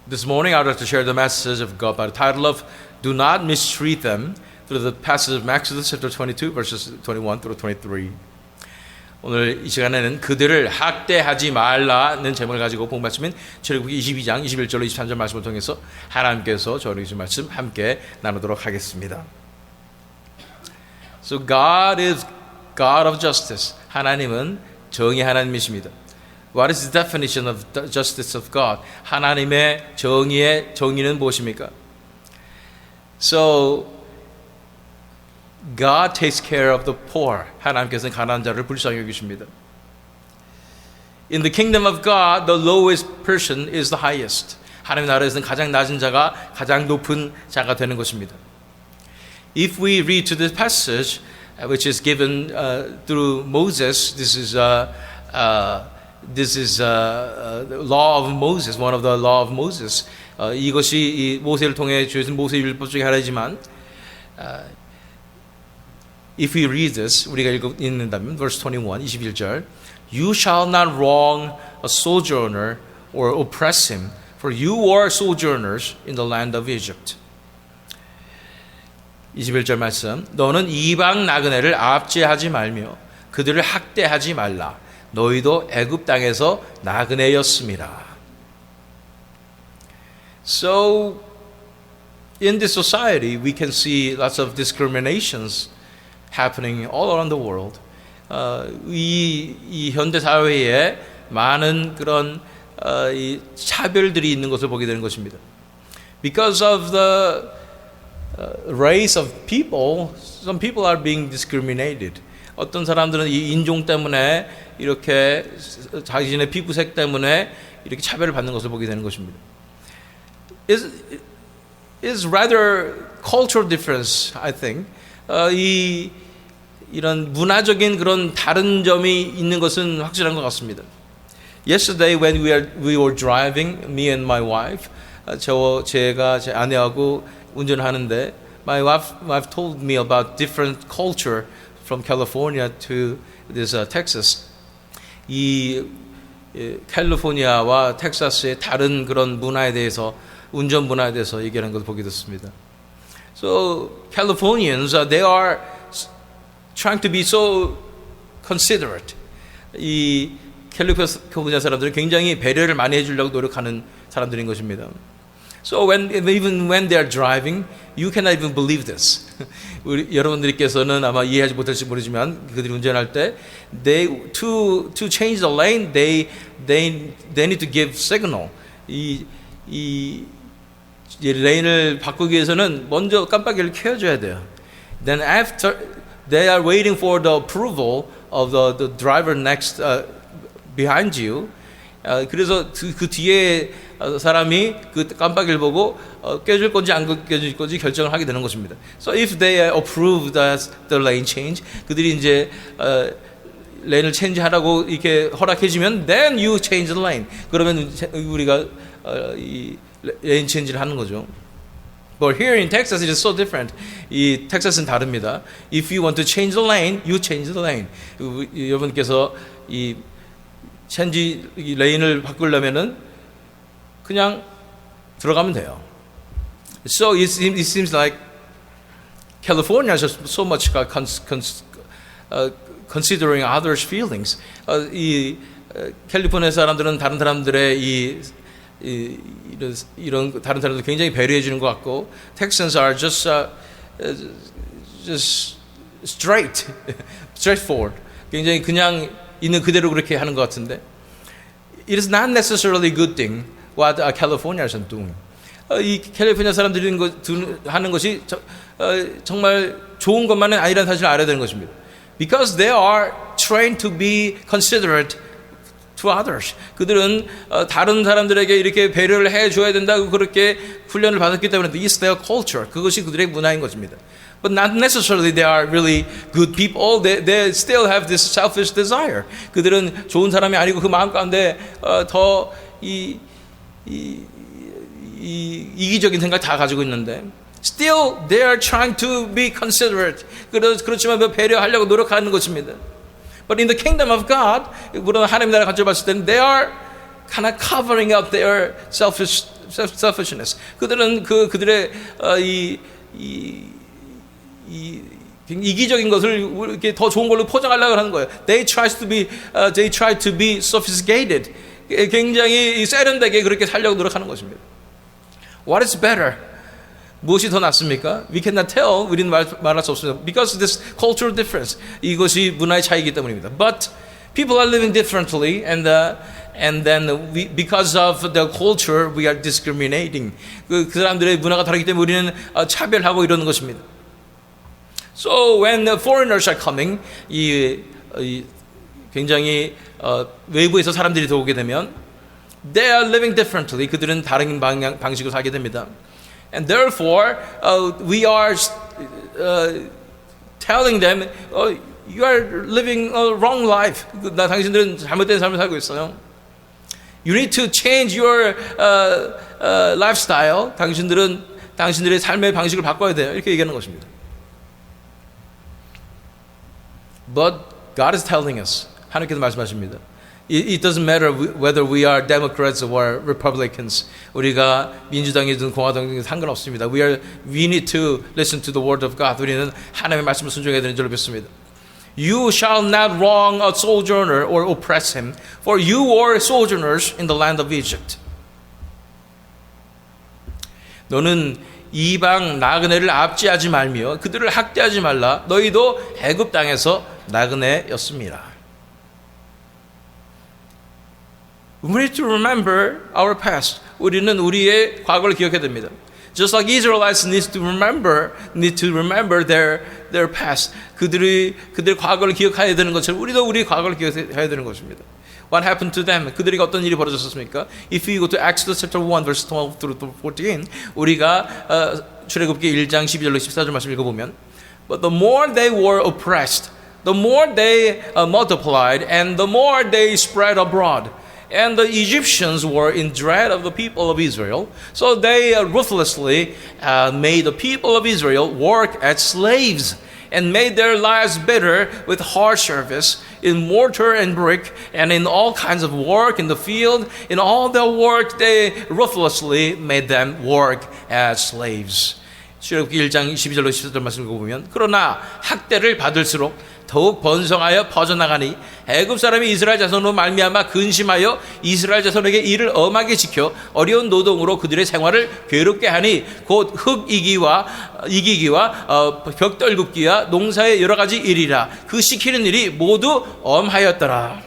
This morning I would like to share the message of God by the title of Do Not Mistreat Them through the passage of Exodus chapter 22 verses 21 through 23. 오늘 이 시간에는 그들을 학대하지 말라는 제목을 가지고 본 말씀인 출애굽기 22장 21절로 23절 말씀을 통해서 하나님께서 저희에게 주신 말씀 함께 나누도록 하겠습니다. So God is God of justice. 하나님은 정의 하나님이십니다. What is the definition of the justice of God? 하나님의 정의는 무엇입니까? So God takes care of the poor. 하나님께서는 가난한 자를 불쌍히 여기십니다. In the kingdom of God, the lowest person is the highest. 하나님의 나라에서는 가장 낮은 자가 가장 높은 자가 되는 것입니다. If we read to this passage, which is given through Moses, this is the law of Moses, one of the law of Moses. 이것이 이 모세를 통해 주신 모세 율법 중에 하나이지만, if we read this, 우리가 읽는다면, verse 21, 21절, You shall not wrong a sojourner or oppress him, for you are sojourners in the land of Egypt. 21절 말씀, 너는 이방 나그네를 압제하지 말며 그들을 학대하지 말라. 너희도 애굽 땅에서 나그네였습니다. So, in this society, we can see lots of discriminations happening all around the world. 이 현대 사회에 많은 그런 이 차별들이 있는 것을 보게 되는 것입니다. Because of the race of people, some people are being discriminated. 어떤 사람들은 이 인종 때문에 이렇게 자신의 피부색 때문에 이렇게 차별을 받는 것을 보게 되는 것입니다. It's rather cultural difference, I think. 이런 문화적인 그런 다른 점이 있는 것은 확실한 것 같습니다. Yesterday when we were driving, me and my wife, 제가 제 아내하고 운전하는데, my wife told me about different culture from California to this Texas. 이 캘리포니아와 텍사스의 다른 그런 문화에 대해서, 운전 문화에 대해서 얘기하는 것을 보게 됐습니다. So Californians, they are trying to be so considerate. 이 캘리포니아 사람들은 굉장히 배려를 많이 해주려고 노력하는 사람들인 것입니다. So even when they are driving, you cannot even believe this. 여러분들께서는 아마 이해하지 못할지 모르지만 그들이 운전할 때, to change the lane, they need to give signal. 이 레인을 바꾸기 위해서는 먼저 깜빡이를 켜줘야 돼요. Then after they are waiting for the approval of the driver next behind you. 그래서 그 뒤에 사람이 그 깜빡이를 보고 껴줄 건지 안 껴줄 건지 결정을 하게 되는 것입니다. So if they approve the lane change, 그들이 이제 레인을 체인지하라고 이렇게 허락해주면, then you change the lane. 그러면 우리가 이 레인 체인지를 하는 거죠. But here in Texas, it is so different. 이 텍사스는 다릅니다. If you want to change the lane, you change the lane. 여러분께서 이 레인을 바꾸려면은 그냥 들어가면 돼요. So it seems like California is so much considering others' feelings. 이 캘리포니아 사람들은 다른 사람들의 이런 다른 사람들 굉장히 배려해 주는 것 같고, Texans are just straightforward. 굉장히 그냥 있는 그대로 그렇게 하는 것 같은데, it is not necessarily a good thing what Californians are doing. 이 캘리포니아 사람들이 하는 것이 정말 좋은 것만은 아니라는 사실을 알아야 되는 것입니다. Because they are trained to be considerate to others. 그들은 다른 사람들에게 이렇게 배려를 해줘야 된다고 그렇게 훈련을 받았기 때문에 it's their culture. 그것이 그들의 문화인 것입니다. But not necessarily they are really good people. They still have this selfish desire. 그들은 좋은 사람이 아니고 그 마음 가운데 더 이기적인 생각 다 가지고 있는데, still they are trying to be considerate. 그렇지만 배려하려고 노력하는 것입니다. But in the kingdom of God, 물론 하나님 나라 가져 봤을 때는 they are kind of covering up their selfish selfishness. 그들은 그들의 이기적인 것을 이렇게 더 좋은 걸로 포장하려고 하는 거예요. They try to be sophisticated. 굉장히 세련되게 그렇게 살려고 노력하는 것입니다. What is better? 무엇이 더 낫습니까? We cannot tell. 우리는 말할 수 없습니다. Because of this cultural difference. 이것이 문화의 차이이기 때문입니다. But people are living differently, and then because of the culture, we are discriminating. 그 사람들의 문화가 다르기 때문에 우리는 차별하고 이러는 것입니다. So when the foreigners are coming, 굉장히 외부에서 사람들이 들어오게 되면, they are living differently. 그들은 다른 방식으로 살게 됩니다. And therefore, we are telling them, you are living a wrong life. 당신들은 잘못된 삶을 살고 있어요. You need to change your lifestyle. 당신들의 삶의 방식을 바꿔야 돼요. 이렇게 얘기하는 것입니다. But God is telling us, 하나님께서 말씀하십니다. It doesn't matter whether we are Democrats or Republicans. 우리가 민주당이든 공화당이든 상관없습니다. We need to listen to the word of God. 우리는 하나님의 말씀을 순종해야 되는 줄로 믿습니다. You shall not wrong a sojourner or oppress him, for you were sojourners in the land of Egypt. 너는 이방 나그네를 압제하지 말며 그들을 학대하지 말라. 너희도 애굽 땅에서 나그네였습니다. We need to remember our past. 우리는 우리의 과거를 기억해야 됩니다. Just like Israelites need to remember their past. 그들의 과거를 기억해야 되는 것처럼 우리도 우리의 과거를 기억해야 되는 것입니다. What happened to them? 그들에게 어떤 일이 벌어졌습니까? If we go to Exodus chapter 1 verse 12 through 14, 우리가 출애굽기 1장 12절로 14절 말씀 읽어보면, But the more they were oppressed, the more they multiplied, and the more they spread abroad. And the Egyptians were in dread of the people of Israel, so they ruthlessly made the people of Israel work as slaves and made their lives bitter with hard service in mortar and brick and in all kinds of work in the field. In all their work, they ruthlessly made them work as slaves. 출애굽기 1장 12절로 14절 말씀을 보면, 그러나 학대를 받을수록 더욱 번성하여 퍼져나가니 애굽 사람이 이스라엘 자손으로 말미암아 근심하여 이스라엘 자손에게 이를 엄하게 지켜 어려운 노동으로 그들의 생활을 괴롭게 하니 곧 흙 이기기와 벽돌 굽기와 농사의 여러 가지 일이라. 그 시키는 일이 모두 엄하였더라.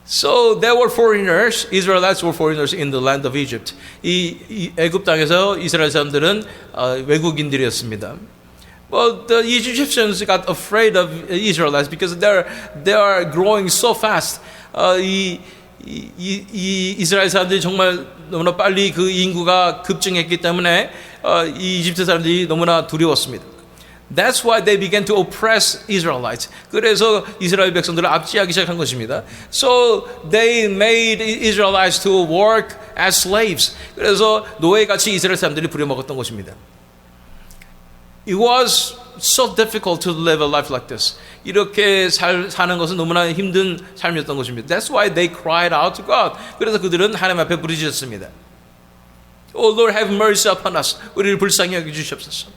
So there were foreigners, Israelites were foreigners in the land of Egypt. 이 애굽 땅에서 이스라엘 사람들은 외국인들이었습니다. But the Egyptians got afraid of Israelites because they are growing so fast. 이스라엘 사람들이 정말 너무나 빨리 그 인구가 급증했기 때문에 이 이집트 사람들이 너무나 두려웠습니다. That's why they began to oppress Israelites. 그래서 이스라엘 백성들을 압제하기 시작한 것입니다. So they made Israelites to work as slaves. 그래서 노예같이 이스라엘 사람들이 부려먹었던 것입니다. It was so difficult to live a life like this. 이렇게 사는 것은 너무나 힘든 삶이었던 것입니다. That's why they cried out to God. 그래서 그들은 하나님 앞에 부르짖었습니다. Oh Lord, have mercy upon us. 우리를 불쌍히 여겨주시옵소서.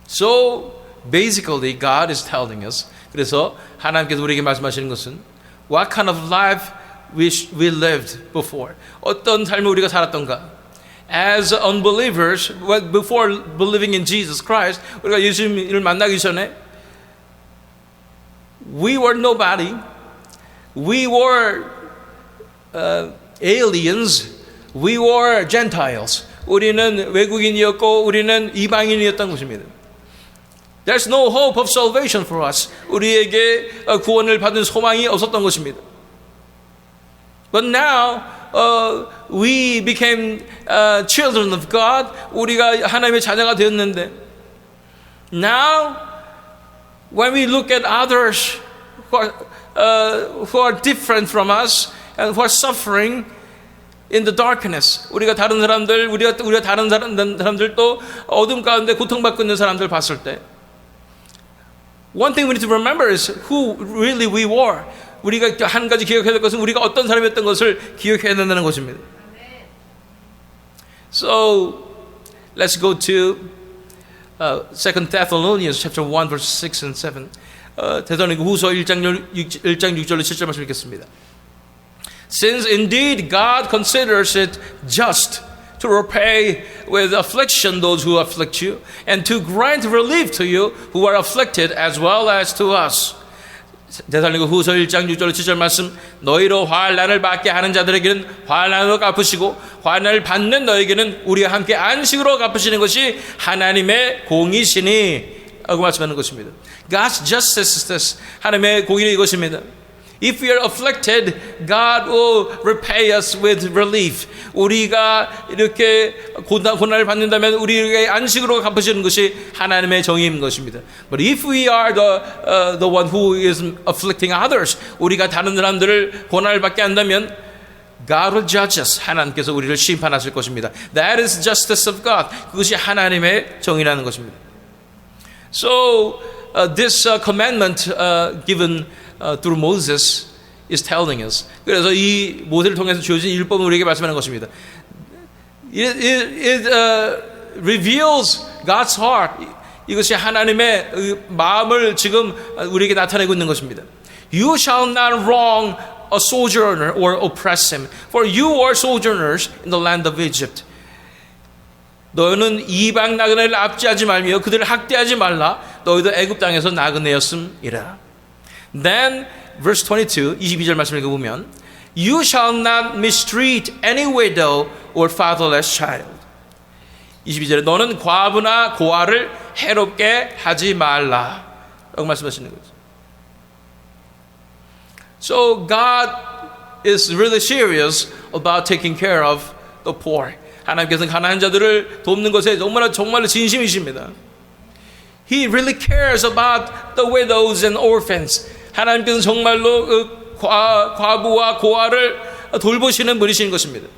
So basically, God is telling us. 그래서 하나님께서 우리에게 말씀하시는 것은 what kind of life we lived before. 어떤 삶을 우리가 살았던가. As unbelievers, before believing in Jesus Christ, 우리가 예수님을 만나기 전에 we were nobody. We were aliens. We were Gentiles. 우리는 외국인이었고 우리는 이방인이었던 것입니다. There's no hope of salvation for us. 우리에게 구원을 받은 소망이 없었던 것입니다. But now we became children of God. 우리가 하나님의 자녀가 되었는데 now when we look at others who are different from us and who are suffering in the darkness, 우리가 다른 사람들, 우리가 다른 사람들 또 어둠 가운데 고통받고 있는 사람들 봤을 때, one thing we need to remember is who really we were. 우리가 한 가지 기억해야 될 것은 우리가 어떤 사람이었던 것을 기억해야 된다는 것입니다. So let's go to 2 Thessalonians chapter 1 verse 6 and 7. 데살로니가 후서 1장 6절로 7절 말씀 읽겠습니다. Since indeed God considers it just to repay with affliction those who afflict you, and to grant relief to you who are afflicted as well as to us. 데살로니가 후서 1장 6절 7절 말씀, 너희로 환난을 받게 하는 자들에게는 환난으로 갚으시고 환난을 받는 너에게는 우리와 함께 안식으로 갚으시는 것이 하나님의 공이시니 라고 말씀하는 것입니다. God's justice is this. 하나님의 공의는 이것입니다. If we are afflicted, God will repay us with relief. 우리가 이렇게 고난을 받는다면 우리에게 안식으로 갚으시는 것이 하나님의 정의인 것입니다. But if we are the one who is afflicting others, 우리가 다른 사람들을 고난을 받게 한다면 God will judge us. 하나님께서 우리를 심판하실 것입니다. That is justice of God. 그것이 하나님의 정의라는 것입니다. So this commandment given through Moses is telling us. 그래서 이 모세를 통해서 주어진 율법은 우리에게 말씀하는 것입니다. It reveals God's heart. 이것이 하나님의 마음을 지금 우리에게 나타내고 있는 것입니다. You shall not wrong a sojourner or oppress him, for you are sojourners in the land of Egypt. 너희는 이방 나그네를 압제하지 말며 그들을 학대하지 말라. 너희도 애굽 땅에서 나그네였음이라. Then verse 22절 말씀을 읽어보면 You shall not mistreat any widow or fatherless child. 22절에 너는 과부나 고아를 해롭게 하지 말라 라고 말씀하시는 거죠. So God is really serious about taking care of the poor. 하나님께서는 가난한 자들을 돕는 것에 정말로 진심이십니다. He really cares about the widows and orphans. 하나님께서는 정말로 과부와 고아를 돌보시는 분이신 것입니다.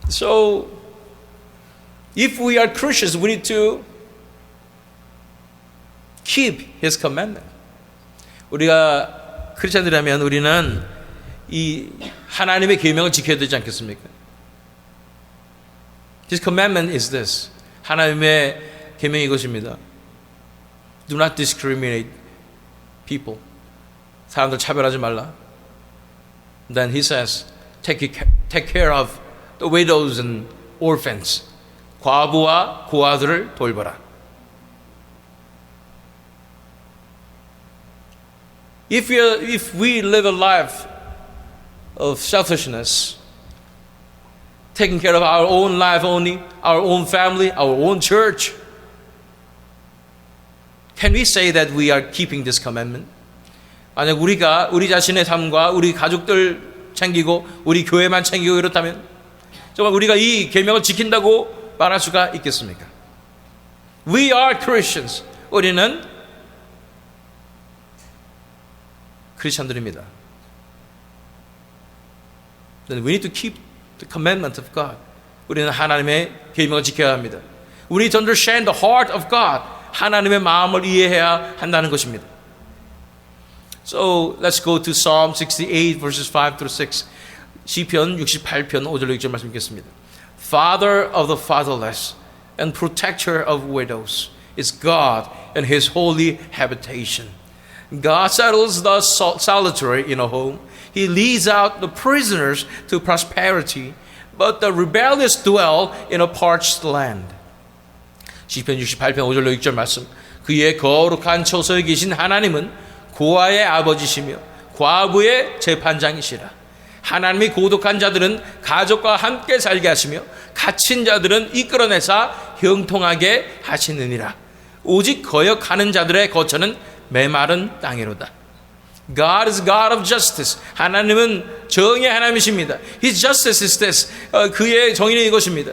So, if we are Christians, we need to keep His commandment. 우리가 크리스천이라면 우리는 이 하나님의 계명을 지켜야 되지 않겠습니까? His commandment is this. 하나님의 계명이 이것입니다. Do not discriminate people. 사람들 차별하지 말라. Then he says, take care of the widows and orphans. 과부와 고아들을 돌보라. If we live a life of selfishness, taking care of our own life only, our own family, our own church, can we say that we are keeping this commandment? 만약 우리가 우리 자신의 삶과 우리 가족들 챙기고 우리 교회만 챙기고 이렇다면 정말 우리가 이 계명을 지킨다고 말할 수가 있겠습니까? We are Christians. 우리는 크리스천들입니다. Then we need to keep the commandment of God. 우리는 하나님의 계명을 지켜야 합니다. We need to understand the heart of God. 하나님의 마음을 이해해야 한다는 것입니다. So let's go to Psalm 68 verses 5 through 6. 시편 68편 5절 6절 말씀 읽겠습니다. Father of the fatherless and protector of widows is God in His holy habitation. God settles the solitary in a home. He leads out the prisoners to prosperity, but the rebellious dwell in a parched land. 시편 68편 5절로 6절 말씀. 그의 거룩한 처소에 계신 하나님은 고아의 아버지시며 과부의 재판장이시라. 하나님이 고독한 자들은 가족과 함께 살게 하시며 갇힌 자들은 이끌어내사 형통하게 하시느니라. 오직 거역하는 자들의 거처는 메마른 땅이로다. God is God of justice. 하나님은 정의의 하나님이십니다. His justice is this. 그의 정의는 이것입니다.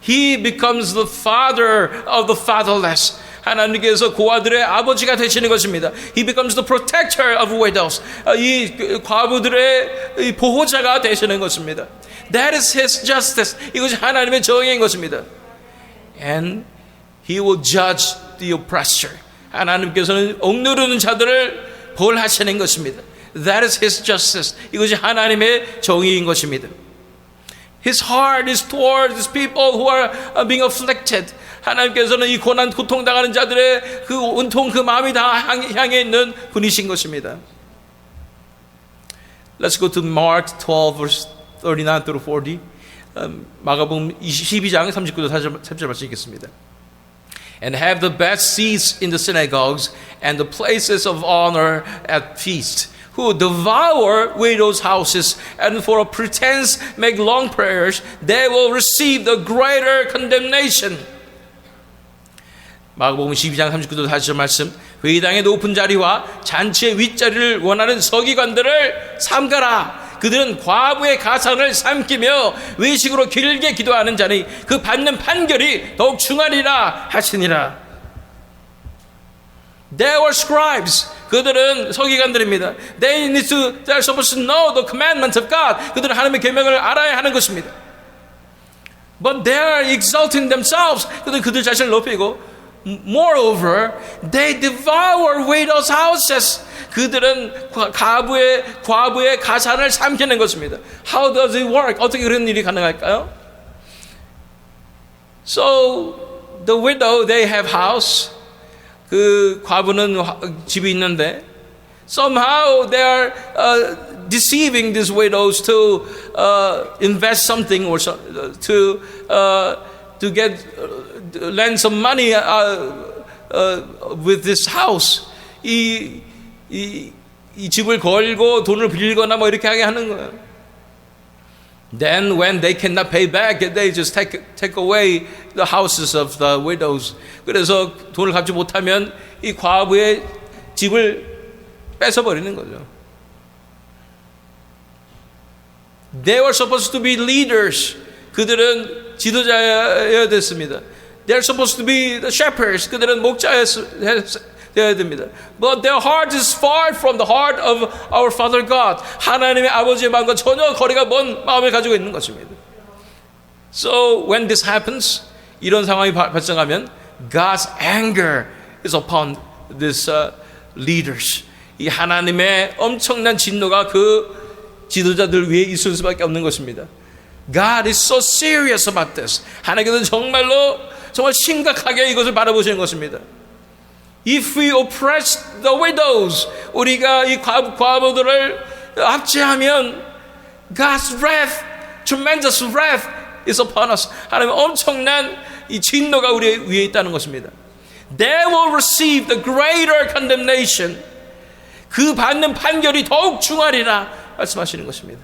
He becomes the father of the fatherless. 하나님께서 고아들의 아버지가 되시는 것입니다. He becomes the protector of widows. 이 과부들의 보호자가 되시는 것입니다. That is His justice. 이것이 하나님의 정의인 것입니다. And He will judge the oppressor. 하나님께서는 억누르는 자들을 벌하시는 것입니다. That is His justice. 이것이 하나님의 정의인 것입니다. His heart is toward His people who are being afflicted. 하나님께서는 이 고난, 고통당하는 자들의 그 온통 그 마음이 다 향해 있는 분이신 것입니다. Let's go to Mark 12, verse 39 through 40. 마가복음 12장 39절 40절 말씀 읽겠습니다. And have the best seats in the synagogues and the places of honor at feast, who devour widows' houses and for a pretense make long prayers, they will receive the greater condemnation. 마가복음 12장 39절 40절 말씀. 회당의 높은 자리와 잔치의 윗자리를 원하는 서기관들을 삼가라. 그들은 과부의 가산을 삼키며 외식으로 길게 기도하는 자니 그 받는 판결이 더욱 중하리라 하시니라. They were scribes. 그들은 서기관들입니다. They're supposed to know the commandments of God. 그들은 하나님의 계명을 알아야 하는 것입니다. But they are exalting themselves. 그들 자신을 높이고 Moreover, they devour widows' houses. 그들은 과부의 가산을 삼키는 것입니다. How does it work? 어떻게 그런 일이 가능할까요? So, the widow, they have house. 그 과부는 집이 있는데 somehow they are deceiving these widows to invest something or to get lend some money with this house. 이 집을 걸고 돈을 빌리거나 뭐 이렇게 하게 하는 거예요. Then when they cannot pay back, they just take away the houses of the widows. 그래서 돈을 갚지 못하면 이 과부의 집을 뺏어버리는 거죠. They were supposed to be leaders. 그들은 지도자여야 됐습니다. They are supposed to be the shepherds. 그들은 목자여야 됩니다. But their heart is far from the heart of our Father God. 하나님의 아버지의 마음과 전혀 거리가 먼 마음을 가지고 있는 것입니다. So when this happens, 이런 상황이 발생하면 God's anger is upon these leaders. 이 하나님의 엄청난 진노가 그 지도자들 위에 있을 수밖에 없는 것입니다. God is so serious about this. 하나님께서는 정말 심각하게 이것을 바라보시는 것입니다. If we oppress the widows, 우리가 이 과부들을 압제하면 God's wrath, tremendous wrath is upon us. 하나님의 엄청난 이 진노가 우리 위에 있다는 것입니다. They will receive the greater condemnation. 그 받는 판결이 더욱 중하리라 말씀하시는 것입니다.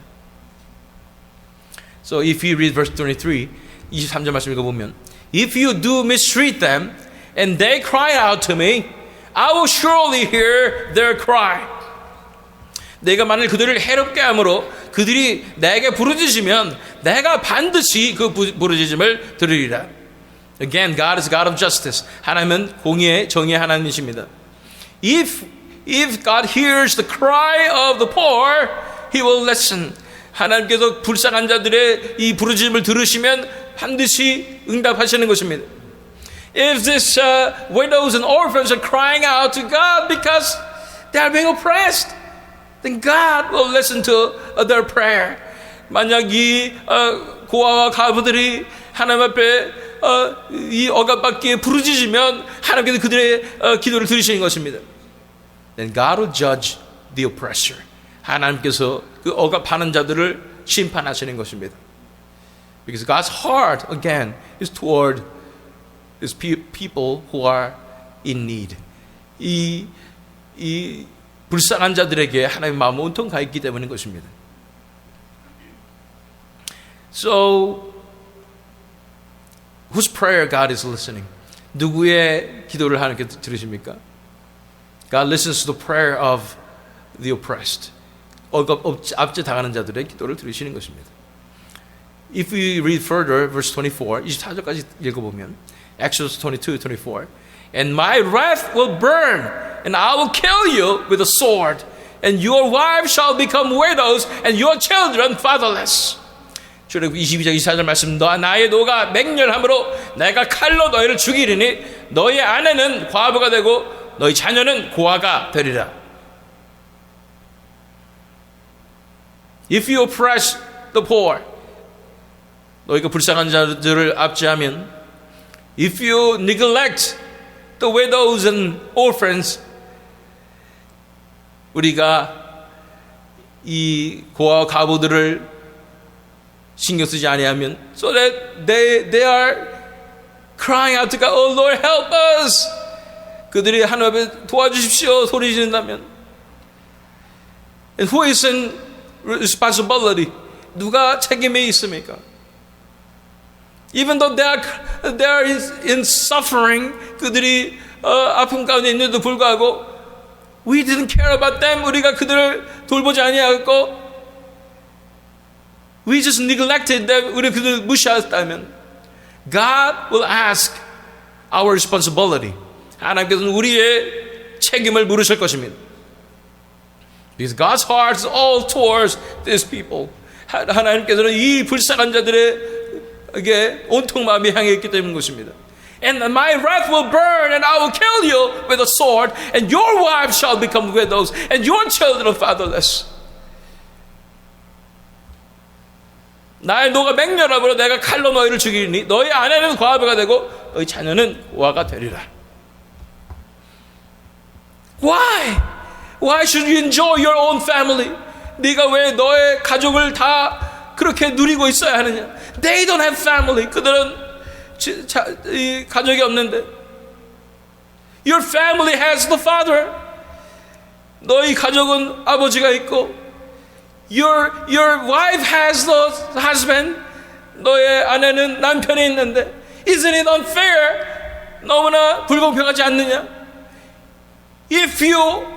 So if you read verse 23, 23절 말씀 읽어보면 If you do mistreat them and they cry out to me, I will surely hear their cry. 내가 만일 그들을 해롭게 함으로 그들이 내게 부르짖으면 내가 반드시 그 부르짖음을 들으리라. Again, God is God of justice. 하나님은 공의의 정의의 하나님이십니다. If God hears the cry of the poor, He will listen. 하나님께서 불쌍한 자들의 이 부르짖음을 들으시면 반드시 응답하시는 것입니다. If these widows and orphans are crying out to God because they are being oppressed, then God will listen to their prayer. 만약 이 고아와 가부들이 하나님 앞에 이 억압받기에 부르짖으면 하나님께서 그들의 기도를 들으시는 것입니다. Then God will judge the oppressor. 하나님께서 그 억압하는 자들을 심판하시는 것입니다. Because God's heart again is toward these people who are in need. 이 불쌍한 자들에게 하나님의 마음은 온통 가 있기 때문인 것입니다. So whose prayer God is listening? 누구의 기도를 하나님께 들으십니까? God listens to the prayer of the oppressed. 압제 당하는 자들의 기도를 들으시는 것입니다. If we read further, verse 24, 24절까지 읽어보면 Exodus 22:24, And my wrath will burn, and I will kill you with a sword, and your wives shall become widows, and your children fatherless. 출애굽 22장 24절 말씀, 나의 노가 맹렬함으로 내가 칼로 너희를 죽이리니 너희 아내는 과부가 되고 너희 자녀는 고아가 되리라. If you oppress the poor, 너희가 불쌍한 자들을 압제하면, if you neglect the widows and orphans, 우리가 이 고아와 가부들을 신경 쓰지 아니하면, so that they are crying out to God, oh Lord, help us. 그들이 하나님 앞에 도와주십시오 소리 지른다면, and who is in responsibility? 누가 책임에 있습니까? Even though they are in suffering, 그들이 아픔 가운데 있는데도 불구하고, we didn't care about them. 우리가 그들을 돌보지 아니하고, we just neglected them. 우리 그들을 무시했다면, God will ask our responsibility. 하나님께서는 우리의 책임을 물으실 것입니다. Because God's heart is all towards these people. 하나님께서는 이 불쌍한 자들에게 온통 마음이 향해 있기 때문인 것입니다. And my wrath will burn, and I will kill you with a sword, and your wives shall become widows, and your children fatherless. 나의 노가 맹렬함으로 내가 칼로 너희를 죽이니 너희 아내는 과부가 되고 너희 자녀는 고아가 되리라. Why should you enjoy your own family? 네가 왜 너의 가족을 다 그렇게 누리고 있어야 하느냐? They don't have family. 그들은 가족이 없는데. Your family has the father. 너희 가족은 아버지가 있고, Your wife has the husband. 너의 아내는 남편이 있는데, Isn't it unfair? 너무나 불공평하지 않느냐? If you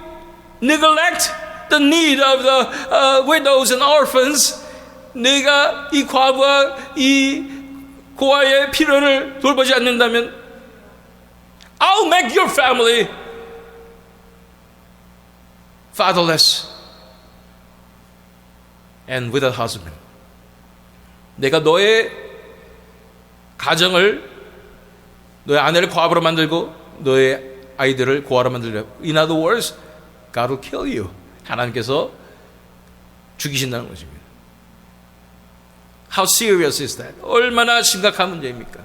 neglect the need of the widows and orphans, 네가 이 과부와 이 고아의 필요를 돌보지 않는다면, I'll make your family fatherless and without husband. 내가 너의 가정을, 너의 아내를 과부로 만들고 너의 아이들을 고아로 만들려. In other words, God will kill you. 하나님께서 죽이신다는 것입니다. How serious is that? 얼마나 심각한 문제입니까?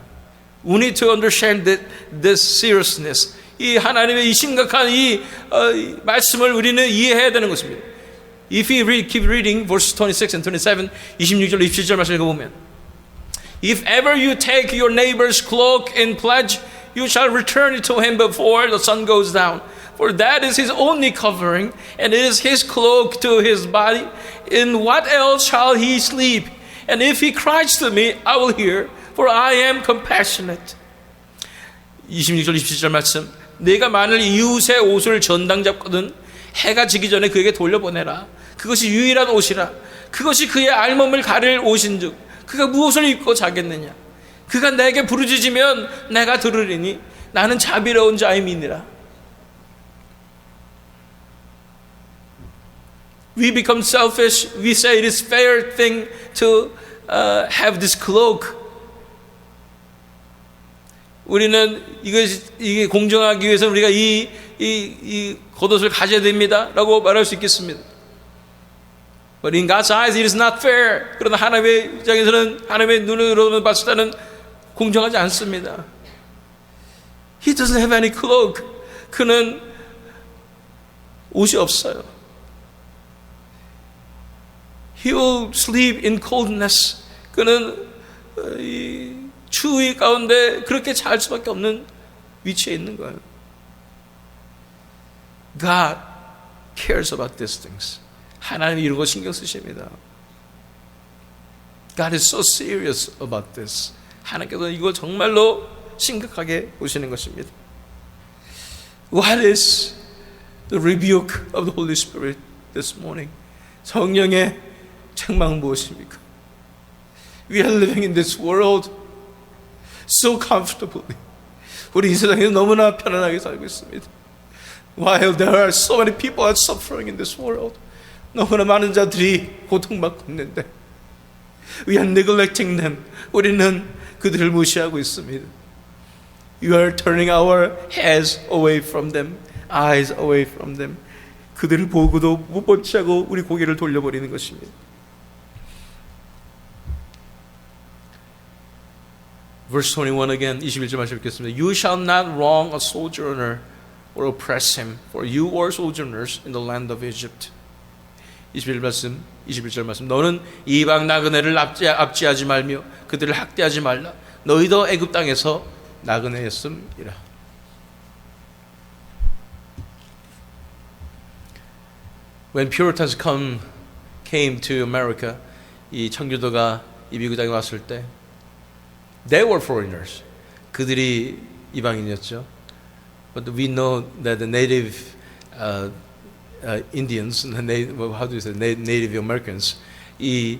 We need to understand this seriousness. 이 하나님의 이 심각한 이 말씀을 우리는 이해해야 되는 것입니다. If you keep reading verses 26 and 27, 26절, 27절 말씀 읽어보면, If ever you take your neighbor's cloak in pledge, you shall return it to him before the sun goes down. For that is his only covering, and it is his cloak to his body. In what else shall he sleep? And if he cries to me, I will hear, for I am compassionate. 26절, 27절 말씀. 내가 만일 이웃의 옷을 전당 잡거든 해가 지기 전에 그에게 돌려보내라. 그것이 유일한 옷이라. 그것이 그의 알몸을 가릴 옷인즉 그가 무엇을 입고 자겠느냐. 그가 내게 부르짖으면 내가 들으리니 나는 자비로운 자임이니라. We become selfish. We say it is fair thing to have this cloak. 우리는 이게 공정하기 위해서 우리가 이 겉옷을 가져야 됩니다라고 말할 수 있겠습니다. But in God's eyes, it is not fair. 그러나 하나님의 입장에서는, 하나님의 눈으로 봤을 때는 공정하지 않습니다. He doesn't have any cloak. 그는 옷이 없어요. He will sleep in coldness. 그는 이 추위 가운데 그렇게 잘 수밖에 없는 위치에 있는 거예요. God cares about these things. 하나님이 이런 거 신경 쓰십니다. God is so serious about this. 하나님께서 이거 정말로 심각하게 보시는 것입니다. What is the rebuke of the Holy Spirit this morning? 성령의 책망은 무엇입니까? We are living in this world so comfortably. 우리 이 세상에 너무나 편안하게 살고 있습니다. While there are so many people are suffering in this world. 너무나 많은 자들이 고통받고 있는데 We are neglecting them. 우리는 그들을 무시하고 있습니다. You are turning our heads away from them. eyes away from them. 그들을 보고도 못 본 채하고 우리 고개를 돌려버리는 것입니다. Verse 21 again, 21절 말씀 읽겠습니다. You shall not wrong a sojourner or oppress him, for you were sojourners in the land of Egypt. 21절 말씀. 너는 이방 나그네를 압제하지 말며 그들을 학대하지 말라. 너희도 애굽 땅에서 나그네였음이라. When Puritans came to America, 이 청교도가 이 미국 땅에 왔을 때, they were foreigners. 그들이 이방인이었죠. But we know that the native Indians, how do you say, Native Americans, 이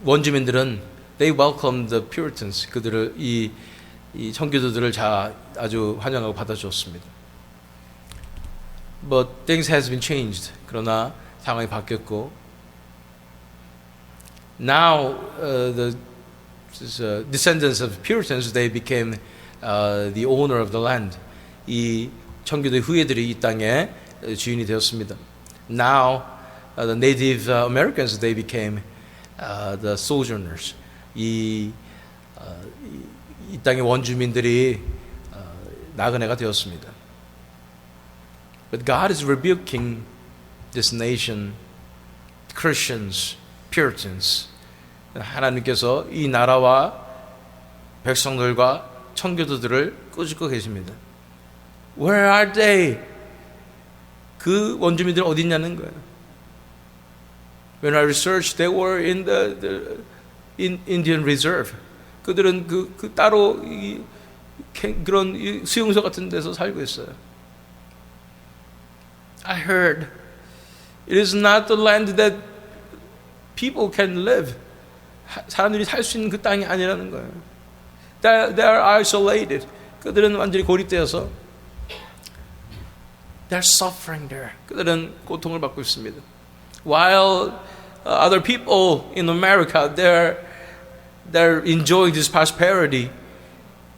원주민들은 they welcomed the Puritans. 그들을 이 청교도들을 아주 환영하고 받아주었습니다. But things has been changed. 그러나 상황이 바뀌었고, now the descendants of Puritans, they became the owner of the land. 이 청교도의 후예들이 이 땅의 주인이 되었습니다. Now the Native Americans, they became the sojourners. 이 땅의 원주민들이 나그네가 되었습니다. But God is rebuking this nation, Christians, Puritans. 하나님께서 이 나라와 백성들과 청교도들을 꾸짖고 계십니다. Where are they? 그 원주민들은 어디 있냐는 거예요. When I researched, they were in in Indian Reserve. 그들은 그 따로 그런 수용소 같은 데서 살고 있어요. I heard it is not the land that people can live. 사람들이 살 수 있는 그 땅이 아니라는 거예요. They are isolated. 그들은 완전히 고립되어서 they're suffering there. 그들은 고통을 받고 있습니다. While other people in America, they're enjoying this prosperity.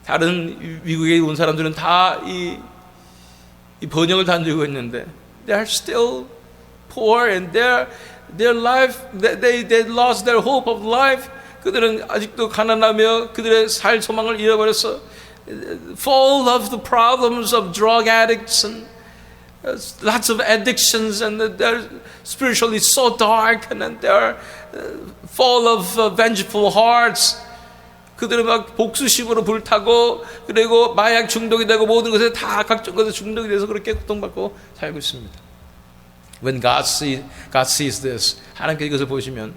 다른 미국에 온 사람들은 다 이 번영을 다니고 있는데, they're still poor and their life, they lost their hope of life. 그들은 아직도 가난하며 그들의 살 소망을 잃어버렸어. Full of the problems of drug addicts and lots of addictions, and they're spiritually so dark, and they're full of vengeful hearts. 그들은 막 복수심으로 불타고, 그리고 마약 중독이 되고 모든 것에 다 각종 것에 중독이 돼서 그렇게 고통받고 살고 있습니다. When God sees this, 하나님께서 이것을 보시면,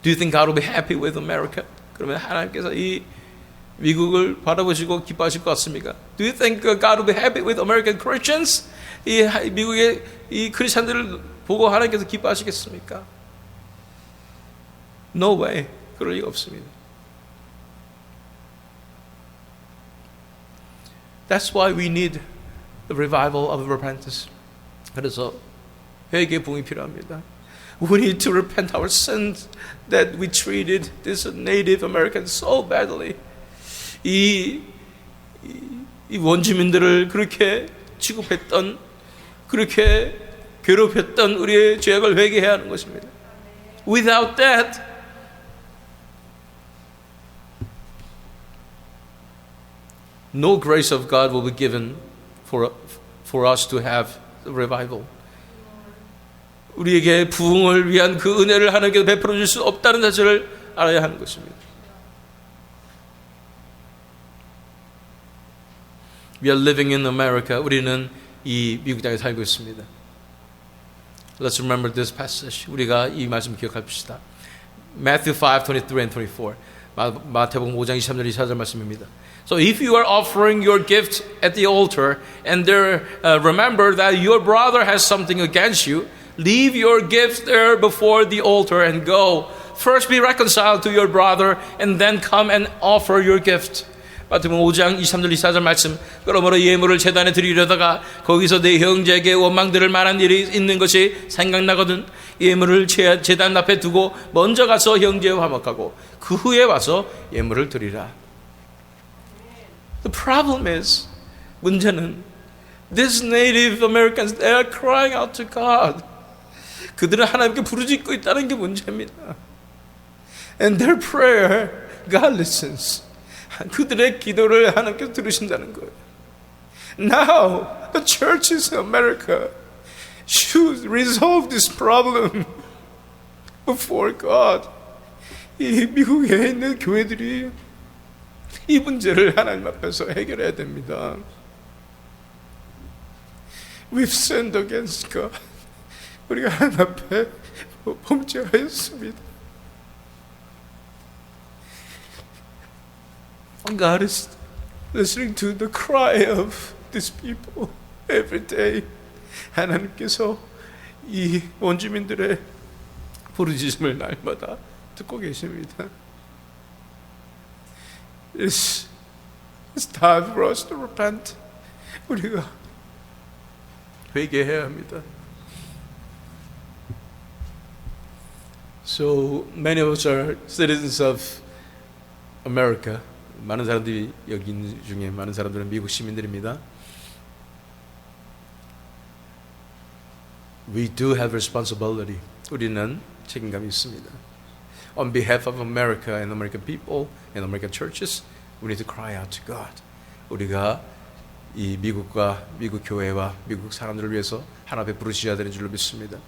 do you think God will be happy with America? 그러면 하나님께서 이 미국을 바라보시고 기뻐하실 것 같습니까? Do you think God will be happy with American Christians? 이 미국의 이 크리스천들을 보고 하나님께서 기뻐하시겠습니까? No way. 그럴 리가 없습니다. That's why we need the revival of repentance. 그래서 회개의 부흥이 필요합니다. We need to repent our sins that we treated this Native Americans so badly. 이 원주민들을 그렇게 취급했던, 그렇게 괴롭혔던 우리의 죄악을 회개해야 하는 것입니다. Without that, no grace of God will be given for us to have revival. 우리에게 부흥을 위한 그 은혜를 하나님께서 베풀어 줄 수 없다는 사실을 알아야 하는 것입니다. We are living in America. 우리는 이 미국 땅에 살고 있습니다. Let's remember this passage. 우리가 이 말씀 기억합시다. Matthew 5:23 and 24. 마태복음 5장 23절 24절 말씀입니다. So if you are offering your gift at the altar and there remember that your brother has something against you, leave your gift there before the altar and go. First be reconciled to your brother and then come and offer your gift. 마태복음 5장 23절 24절 말씀. 그러므로 예물을 제단에 드리려다가 거기서 내 형제에게 원망들을 말한 일이 있는 것이 생각나거든. 예물을 제단 앞에 두고 먼저 가서 형제와 화목하고 그 후에 와서 예물을 드리라. The problem is, 문제는 These Native Americans, they are crying out to God. 그들은 하나님께 부르짖고 있다는 게 문제입니다. And their prayer, God listens. 그들의 기도를 하나님께서 들으신다는 거예요. Now, the churches in America should resolve this problem before God. 이 미국에 있는 교회들이 이 문제를 하나님 앞에서 해결해야 됩니다. We've sinned against God. 우리가 하나님 앞에 범죄하였습니다. God is listening to the cry of these people every day. 하나님께서 이 원주민들의 부르짖음을 날마다 듣고 계십니다. It's time for us to repent. 우리가 회개해야 합니다. So many of us are citizens of America. 많은 사람들이 여기 있는 중에 많은 사람들은 미국 시민들입니다. We do have responsibility. 우리는 책임감이 있습니다. On behalf of America and American people and American churches, we need to cry out to God. 우리가 이 미국과 미국 교회와 미국 사람들을 위해서 하나님 앞에 부르짖어야 되는 줄로 믿습니다.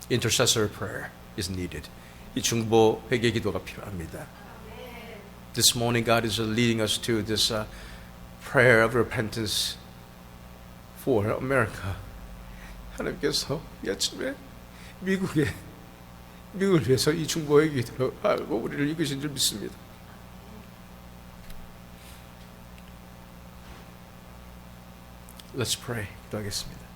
Intercessor prayer is needed. 이 중보 회개 기도가 필요합니다. This morning, God is leading us to this prayer of repentance for America. 하나님께서 이 아침에 미국을 위해서 이 중보의 기도를 하고 우리를 이끄신 줄 믿습니다. Let's pray. 기도하겠습니다.